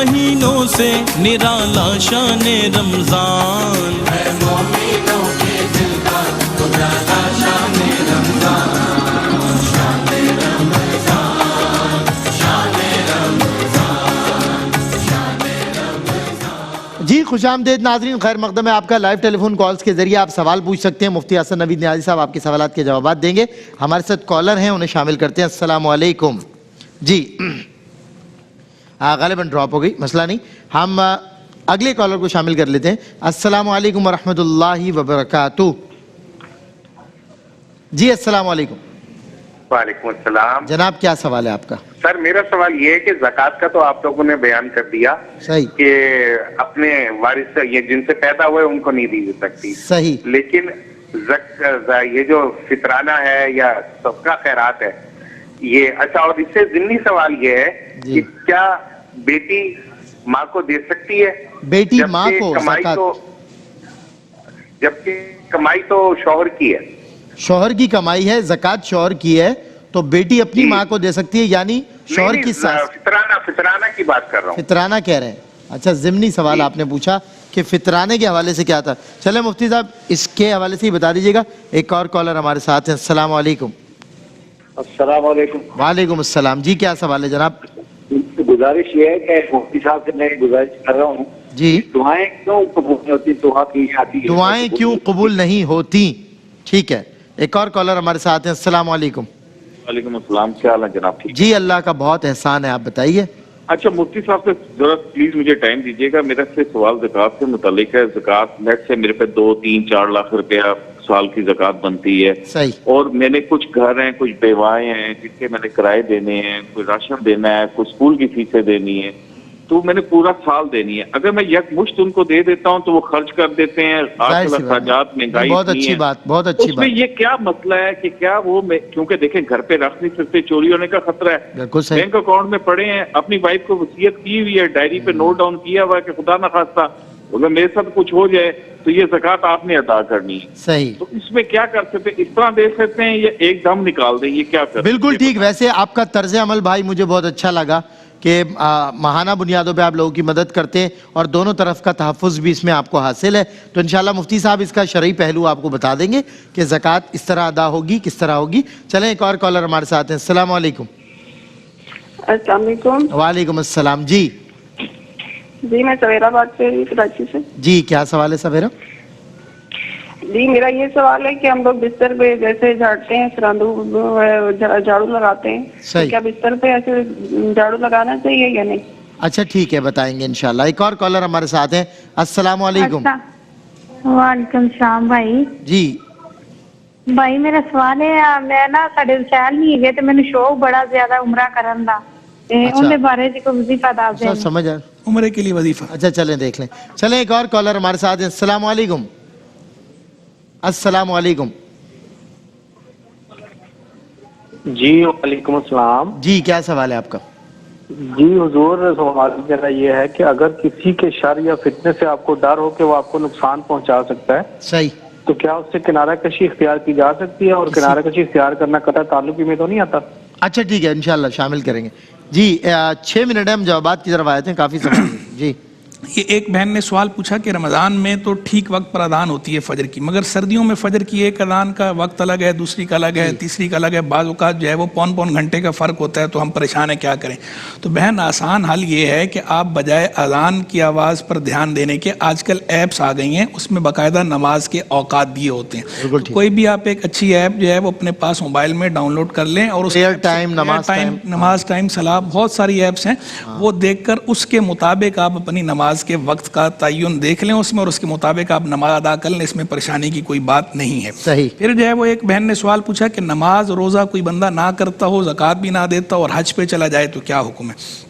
مہینوں سے نرالا شان رمضان ہے، مومنوں کے دل کا اجالا شان رمضان، شان رمضان، شان رمضان، شان رمضان۔ جی خوش آمدید ناظرین، خیر مقدم ہے آپ کا۔ لائیو ٹیلی فون کالز کے ذریعے آپ سوال پوچھ سکتے ہیں، مفتی حسن نوید نیازی صاحب آپ کے سوالات کے جوابات دیں گے۔ ہمارے ساتھ کالر ہیں، انہیں شامل کرتے ہیں۔ السلام علیکم۔ جی غالباً ڈراپ ہو گئی، مسئلہ نہیں، ہم اگلے کالر کو شامل کر لیتے ہیں۔ السلام علیکم ورحمۃ اللہ وبرکاتہ۔ جی السلام علیکم۔ وعلیکم السلام جناب کیا سوال ہے آپ کا؟ سر، میرا سوال یہ ہے کہ زکوٰۃ کا تو آپ لوگوں نے بیان کر دیا صحیح کہ اپنے وارث سے، یہ جن سے پیدا ہوئے ان کو نہیں دی جا سکتی، صحیح، لیکن یہ جو فطرانہ ہے یا صدقہ خیرات ہے یہ اچھا، اور اس سے ضمنی سوال یہ ہے کہ کیا بیٹی ماں کو دے سکتی ہے؟ بیٹی ماں کو زکوٰۃ؟ جبکہ کمائی تو شوہر کی ہے، شوہر کی کمائی ہے، زکوٰۃ شوہر کی ہے، تو بیٹی اپنی ماں کو دے سکتی ہے، یعنی شوہر کی ساس؟ فطرانہ کی بات کر رہا ہوں۔ فطرانہ کہہ رہے ہیں، اچھا ضمنی سوال آپ نے پوچھا کہ فطرانے کے حوالے سے کیا تھا۔ چلیں مفتی صاحب اس کے حوالے سے ہی بتا دیجیے گا۔ ایک اور کالر ہمارے ساتھ ہیں۔ السلام علیکم۔ السلام علیکم۔ وعلیکم السلام۔ جی کیا سوال ہے جناب؟ گزارش یہ ہے کہ مفتی صاحب سے میں گزارش کر رہا ہوں، جی دعائیں کیوں قبول نہیں ہوتی؟ دعا کی جاتی ہے، دعائیں کیوں قبول نہیں ہوتی؟ ٹھیک ہے، ایک اور کالر ہمارے ساتھ ہیں۔ السلام علیکم۔ وعلیکم السلام، کیا حال ہے جناب؟ ٹھیک جی اللہ کا بہت احسان ہے، آپ بتائیے۔ اچھا، مفتی صاحب سے ذرا پلیز مجھے ٹائم دیجیے گا، میرا سے سوال زکوٰۃ سے متعلق ہے۔ زکوٰۃ نیٹ سے میرے پہ 2, 3, 4 لاکھ روپیہ سال کی زکوٰۃ بنتی ہے، صحیح، اور میں نے کچھ گھر ہیں، کچھ بیوائیں ہیں جن کے میں نے کرائے دینے ہیں، کوئی راشن دینا ہے، کچھ اسکول کی فیسیں دینی ہے، تو میں نے پورا سال دینی ہے۔ اگر میں یک مشت ان کو دے دیتا ہوں تو وہ خرچ کر دیتے ہیں، آج کل اخراجات مہنگائی بہت اچھی بات، بہت اچھی اس میں بات۔ یہ کیا مسئلہ ہے کہ کیا وہ کیونکہ دیکھیں گھر پہ رکھ نہیں سکتے، چوری ہونے کا خطرہ ہے، بالکل صحیح، بینک اکاؤنٹ میں پڑے ہیں، اپنی وائف کو وصیت کی ہوئی ہے، ڈائری پہ نوٹ ڈاؤن کیا ہوا ہے کہ خدا نخواستہ اگر میرے ساتھ کچھ ہو جائے تو یہ زکوٰۃ آپ نے ادا کرنی ہے، صحیح، تو اس میں کیا کر سکتے ہیں؟ اس طرح دے سکتے ہیں یا ایک دم نکال دیں؟ یہ کیا کر بالکل ٹھیک۔ ویسے آپ کا طرز عمل بھائی مجھے بہت اچھا لگا کہ ماہانہ بنیادوں پہ آپ لوگوں کی مدد کرتے ہیں اور دونوں طرف کا تحفظ بھی اس میں آپ کو حاصل ہے، تو انشاءاللہ مفتی صاحب اس کا شرعی پہلو آپ کو بتا دیں گے کہ زکوٰۃ اس طرح ادا ہوگی، کس طرح ہوگی۔ چلیں ایک اور کالر ہمارے ساتھ ہیں۔ السلام علیکم۔ السلام علیکم۔ وعلیکم السلام۔ جی جی میں سویرا بات کر رہی ہوں کراچی سے۔ جی کیا سوال ہے سویرا؟ جی میرا یہ سوال ہے کہ ہم لوگ بستر پہ جیسے جھاڑتے ہیں، جھاڑو لگاتے ہیں، صحیح، کیا بستر پہ ایسے جھاڑو لگانا چاہیے یا نہیں؟ اچھا ٹھیک ہے، بتائیں گے انشاءاللہ۔ ایک اور کالر ہمارے ساتھ ہیں۔ السلام علیکم۔ وعلیکم السلام بھائی۔ جی بھائی میرا سوال ہے، میں نا ساڈے سیل نہیں گئے تے مینوں شوق بڑا زیادہ عمرہ کرن دا، تے اون دے بارے وچ کوئی وظیفہ دس دیں۔ سمجھ آیا، عمرے کے لیے وظیفہ۔ اچھا چلیں دیکھ لیں۔ چلیں ایک اور کالر ہمارے ساتھ ہیں۔ السلام علیکم۔ السلام علیکم۔ جی وعلیکم السلام۔ جی کیا سوال ہے آپ کا؟ جی حضور، سوال میرا یہ ہے کہ اگر کسی کے شر یا فتنے سے آپ کو ڈر ہو کہ وہ آپ کو نقصان پہنچا سکتا ہے، صحیح، تو کیا اس سے کنارہ کشی اختیار کی جا سکتی ہے؟ اور کنارہ کشی اختیار کرنا قطع تعلقی میں تو نہیں آتا؟ اچھا ٹھیک ہے، انشاءاللہ شامل کریں گے۔ جی 6 منٹ ہے، ہم جوابات کی طرف آئے تھے، کافی سوال۔ جی یہ ایک بہن نے سوال پوچھا کہ رمضان میں تو ٹھیک وقت پر اذان ہوتی ہے فجر کی، مگر سردیوں میں فجر کی ایک اذان کا وقت الگ ہے، دوسری کا الگ ہے، تیسری کا الگ ہے، بعض اوقات جو ہے وہ پون گھنٹے کا فرق ہوتا ہے، تو ہم پریشان ہیں کیا کریں؟ تو بہن آسان حل یہ ہے کہ آپ بجائے اذان کی آواز پر دھیان دینے کے، آج کل ایپس آ گئی ہیں، اس میں باقاعدہ نماز کے اوقات دیے ہوتے ہیں، کوئی بھی آپ ایک اچھی ایپ جو ہے وہ اپنے پاس موبائل میں ڈاؤن لوڈ کر لیں، اور اس نماز ٹائم صلاح بہت ساری ایپس ہیں، وہ دیکھ کر اس کے مطابق آپ اپنی نماز کے وقت کا تعین دیکھ لیں اس میں، اور اس کے مطابق آپ نماز ادا کر لیں، اس میں پریشانی کی کوئی بات نہیں ہے۔ صحیح۔ پھر جو ہے وہ ایک بہن نے سوال پوچھا کہ نماز روزہ کوئی بندہ نہ کرتا ہو، زکوٰۃ بھی نہ دیتا اور حج پہ چلا جائے تو کیا حکم ہے؟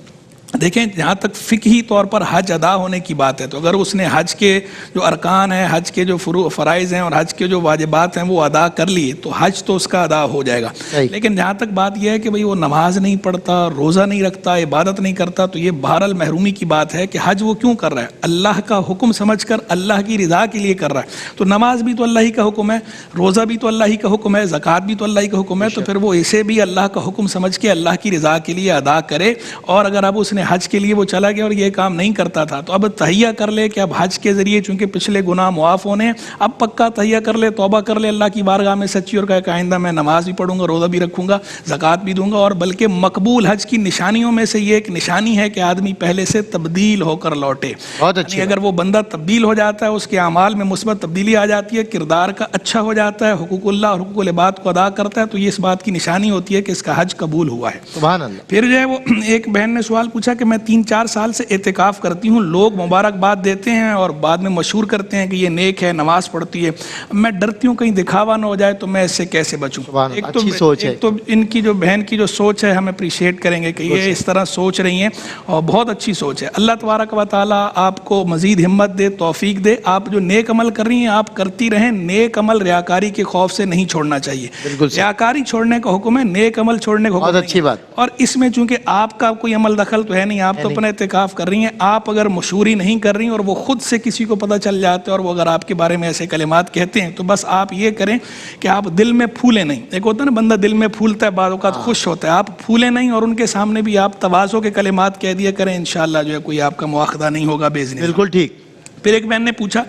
دیکھیں جہاں تک فقہی طور پر حج ادا ہونے کی بات ہے، تو اگر اس نے حج کے جو ارکان ہیں، حج کے جو فرائض ہیں اور حج کے جو واجبات ہیں وہ ادا کر لیے تو حج تو اس کا ادا ہو جائے گا۔ لیکن جہاں تک بات یہ ہے کہ بھئی وہ نماز نہیں پڑھتا، روزہ نہیں رکھتا، عبادت نہیں کرتا، تو یہ بہرحال محرومی کی بات ہے کہ حج وہ کیوں کر رہا ہے؟ اللہ کا حکم سمجھ کر اللہ کی رضا کے لیے کر رہا ہے، تو نماز بھی تو اللہ ہی کا حکم ہے، روزہ بھی تو اللہ ہی کا حکم ہے، زکوٰۃ بھی تو اللہ ہی کا حکم ہے، تو پھر وہ اسے بھی اللہ کا حکم سمجھ کے اللہ کی رضا کے لیے ادا کرے، اور اگر اب اس نے اپنے حج کے لیے وہ چلا گیا اور یہ کام نہیں کرتا تھا تو اب تہیہ کر لے کہ اب حج کے ذریعے چونکہ پچھلے گناہ معاف ہونے ہیں, اب پکا تہیہ کر لے, توبہ کر لے اللہ کی بارگاہ میں سچی اور کہے کہ آئندہ میں نماز بھی پڑھوں گا, روزہ بھی رکھوں گا, زکوٰۃ بھی دوں گا. اور بلکہ مقبول حج کی نشانیوں میں سے یہ ایک نشانی ہے کہ آدمی پہلے سے تبدیل ہو کر لوٹے. بہت اچھی یعنی اگر وہ بندہ تبدیل ہو جاتا ہے, اس کے اعمال میں مثبت تبدیلی آ جاتی ہے, کردار کا اچھا ہو جاتا ہے, حقوق اللہ اور حقوق العباد کو ادا کرتا ہے, تو یہ اس بات کی نشانی ہوتی ہے کہ اس کا حج قبول ہوا ہے. سبحان اللہ. پھر جو ہے وہ ایک بہن نے سوال پوچھا کہ میں 3-4 سال سے اعتکاف کرتی ہوں, لوگ مبارکباد دیتے ہیں اور بعد میں مشہور کرتے ہیں کہ یہ نیک ہے, نماز پڑھتی ہے, میں ڈرتی ہوں کہیں دکھاوا نہ ہو جائے, تو میں اس سے کیسے بچوں؟ اچھی سوچ ہے. ایک تو ان کی جو بہن کی جو سوچ ہے ہم اپریشیٹ کریں گے کہ یہ اس طرح سوچ رہی ہیں اور بہت اچھی سوچ ہے. اللہ تبارک و تعالیٰ آپ کو مزید ہمت دے, توفیق دے. آپ جو نیک عمل کر رہی ہیں آپ کرتی رہیں, نیک عمل ریاکاری کے خوف سے نہیں چھوڑنا چاہیے. ریاکاری چھوڑنے کا حکم ہے, نیک عمل چھوڑنے کا حکم بہت نہیں اچھی بات. اور اس میں چونکہ آپ کا کوئی عمل دخل تو ہے نہیں, آپ تو اپنا اعتکاف کر رہی ہیں. آپ اگر مشہوری نہیں کر رہی ہیں اور وہ خود سے کسی کو پتہ چل جاتے ہیں اور وہ اگر آپ کے بارے میں ایسے کلمات کہتے ہیں, تو بس آپ یہ کریں کہ آپ دل میں پھولیں نہیں. ایک ہوتا ہے نا بندہ دل میں پھولتا ہے, بعض اوقات خوش ہوتا ہے, آپ پھولیں نہیں اور ان کے سامنے بھی آپ تواضع کے کلمات کہہ دیا کریں, انشاءاللہ جو ہے کوئی آپ کا مواخذہ نہیں ہوگا باذن اللہ. بالکل ٹھیک. پھر ایک بہن نے پوچھا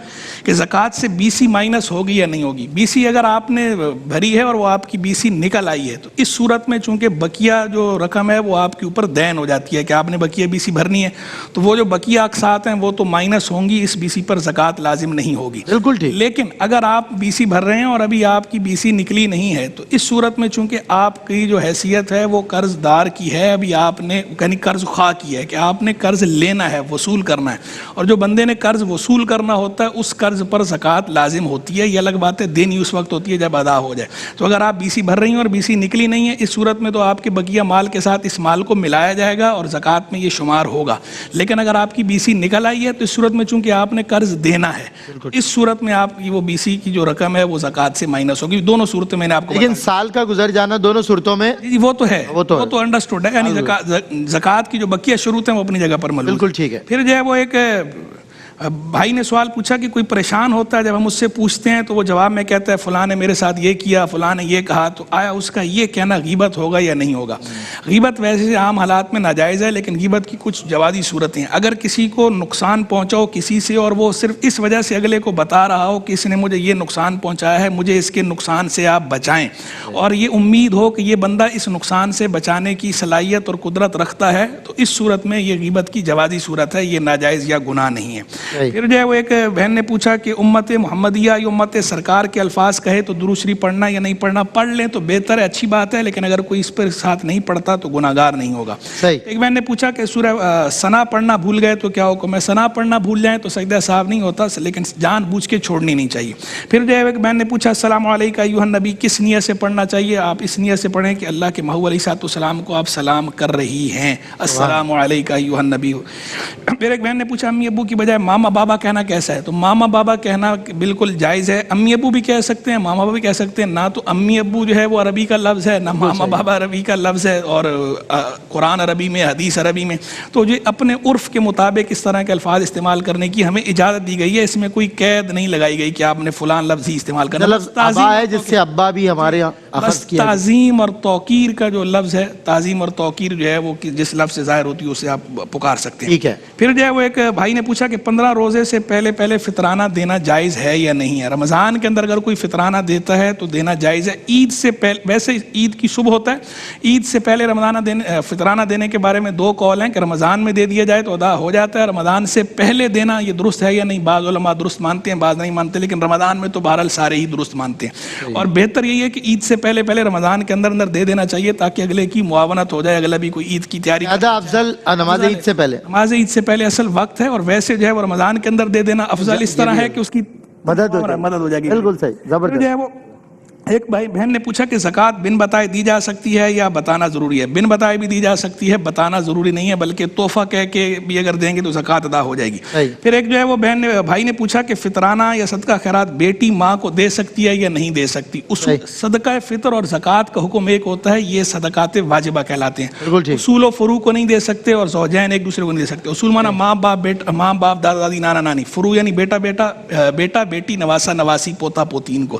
کہ زکوٰۃ سے BC مائنس ہوگی یا نہیں ہوگی. BC اگر آپ نے بھری ہے اور وہ آپ کی BC نکل آئی ہے, تو اس صورت میں چونکہ بقیہ جو رقم ہے وہ آپ کے اوپر دین ہو جاتی ہے کہ آپ نے بقیہ BC بھرنی ہے, تو وہ جو بقیہ اقساط ہیں وہ تو مائنس ہوں گی, اس BC پر زکوٰۃ لازم نہیں ہوگی. بالکل ٹھیک. لیکن اگر آپ BC بھر رہے ہیں اور ابھی آپ کی BC نکلی نہیں ہے, تو اس صورت میں چونکہ آپ کی جو حیثیت ہے وہ قرض دار کی ہے, ابھی آپ نے یعنی قرض خواہ کی ہے کہ آپ نے قرض لینا ہے, وصول کرنا ہے, اور جو بندے نے قرض وصول کرنا ہوتا ہے اس قرض پر زکوٰۃ لازم ہوتی ہے. یہ الگ بات ہے, دینی اس وقت ہوتی ہے جب ادا ہو جائے. تو اگر آپ BC بھر رہی ہیں اور BC نکلی نہیں ہے, اس صورت میں تو آپ کے بقیہ مال کے ساتھ اس مال کو ملایا جائے گا اور زکوٰۃ میں یہ شمار ہوگا. لیکن اگر آپ کی BC نکل آئی ہے تو اس صورت میں چونکہ آپ نے قرض دینا ہے, اس صورت میں آپ کی وہ BC کی جو رقم ہے وہ زکوٰۃ سے مائنس ہوگی. دونوں صورتیں میں نے آپ کو لیکن سال کا گزر جانا دونوں صورتوں میں وہ تو ہے, وہ تو انڈرسٹوڈ ہے. یعنی زکوٰۃ کی جو بقیہ شروط ہیں وہ اپنی جگہ پر ملوم. بالکل ٹھیک ہے. پھر جو ہے وہ ایک بھائی نے سوال پوچھا کہ کوئی پریشان ہوتا ہے, جب ہم اس سے پوچھتے ہیں تو وہ جواب میں کہتا ہے فلاں نے میرے ساتھ یہ کیا, فلاں نے یہ کہا, تو آیا اس کا یہ کہنا غیبت ہوگا یا نہیں ہوگا؟ غیبت ویسے عام حالات میں ناجائز ہے, لیکن غیبت کی کچھ جوازی صورتیں ہیں. اگر کسی کو نقصان پہنچاؤ کسی سے اور وہ صرف اس وجہ سے اگلے کو بتا رہا ہو کہ اس نے مجھے یہ نقصان پہنچایا ہے, مجھے اس کے نقصان سے آپ بچائیں, اور یہ امید ہو کہ یہ بندہ اس نقصان سے بچانے کی صلاحیت اور قدرت رکھتا ہے, تو اس صورت میں یہ غیبت کی جوازی صورت ہے, یہ ناجائز یا گناہ نہیں ہے. پھر جو ہے وہ ایک بہن نے پوچھا کہ امت محمدیہ یا امت سرکار کے الفاظ کہے تو درود شریف پڑھنا یا نہیں پڑھنا. پڑھ لیں تو بہتر ہے, اچھی بات ہے, لیکن اگر کوئی اس پر ساتھ نہیں پڑھتا تو گناہگار نہیں ہوگا. ایک بہن نے پوچھا کہ سورہ ثنا پڑھنا بھول گئے تو کیا حکم ہے؟ ثنا پڑھنا بھول جائیں تو سجدہ صاحب نہیں ہوتا, لیکن جان بوجھ کے چھوڑنی نہیں چاہیے. پھر جو ہے ایک بہن نے پوچھا السلام علیکم ایھا النبی, کس نیت سے پڑھنا چاہیے؟ آپ اس نیت سے پڑھیں کہ اللہ کے محبوب علیہ السلام کو آپ سلام کر رہی ہیں, السلام علیکم ایھا النبی. پھر ایک بہن نے پوچھا امی ابو کی بجائے ماما بابا کہنا کیسا ہے؟ تو ماما بابا کہنا بالکل جائز ہے. امی ابو بھی کہہ سکتے ہیں, ماما بابا بھی کہہ سکتے ہیں. نہ تو امی ابو جو ہے وہ عربی کا لفظ ہے, نہ ماما بابا عربی کا لفظ ہے, اور قرآن عربی میں, حدیث عربی میں, تو جو اپنے عرف کے مطابق اس طرح کے الفاظ استعمال کرنے کی ہمیں اجازت دی گئی ہے. اس میں کوئی قید نہیں لگائی گئی کہ آپ نے فلان لفظ ہی استعمال کرنا. ابا ہے جس سے ابا بھی ہمارے اخذ کیا. تعظیم اور توقیر کا جو لفظ ہے, تعظیم اور توقیر جو ہے وہ جس لفظ سے ظاہر ہوتی ہے اسے آپ پکار سکتے ہیں. ٹھیک ہے. پھر جو ہے وہ ایک بھائی نے پوچھا کہ 15 روزے سے پہلے فطرانہ دینا جائز ہے یا نہیں ہے؟ رمضان کے اندر اگر کوئی فطرانہ دیتا ہے تو دینا جائز ہے. عید سے پہلے, ویسے عید کی صبح ہوتا ہے, عید سے پہلے فطرانہ دینے کے بارے میں 2 قول ہیں کہ رمضان میں دے دیا جائے تو ادا ہو جاتا ہے, رمضان سے پہلے دینا یہ درست ہے یا نہیں. بعض علماء درست مانتے ہیں, بعض نہیں مانتے, لیکن رمضان میں تو بہرحال سارے ہی درست مانتے ہیں. اور بہتر یہی ہے کہ عید سے پہلے رمضان کے اندر دے دینا چاہیے تاکہ اگلے کی معاونت ہو جائے, اگلا بھی کوئی عید کی تیاری. زیادہ افضل نماز عید سے پہلے, نماز عید سے پہلے اصل وقت ہے, اور ویسے جو ہے وہ رمضان کے اندر دے دینا افضل اس طرح ہے کہ اس کی مدد ہو جائے گی. بالکل صحیح, زبردست. جو ہے وہ ایک بھائی بہن نے پوچھا کہ زکوٰۃ بن بتائے دی جا سکتی ہے یا بتانا ضروری ہے؟ بن بتائے بھی دی جا سکتی ہے, بتانا ضروری نہیں ہے, بلکہ تحفہ کہہ کے بھی اگر دیں گے تو زکوٰۃ ادا ہو جائے گی. پھر ایک جو ہے وہ بھائی نے پوچھا کہ فطرانہ یا صدقہ خیرات بیٹی ماں کو دے سکتی ہے یا نہیں دے سکتی؟ صدقہ فطر اور زکوٰۃ کا حکم ایک ہوتا ہے, یہ صدقات واجبہ کہلاتے ہیں. اصول و فروع کو نہیں دے سکتے اور زوجین ایک دوسرے کو نہیں دے سکتے. اصول مانا ماں باپ دادا دادی نانا نانی. فروع یعنی بیٹا بیٹی نواسا نواسی پوتا پوتی, ان کو.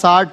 60,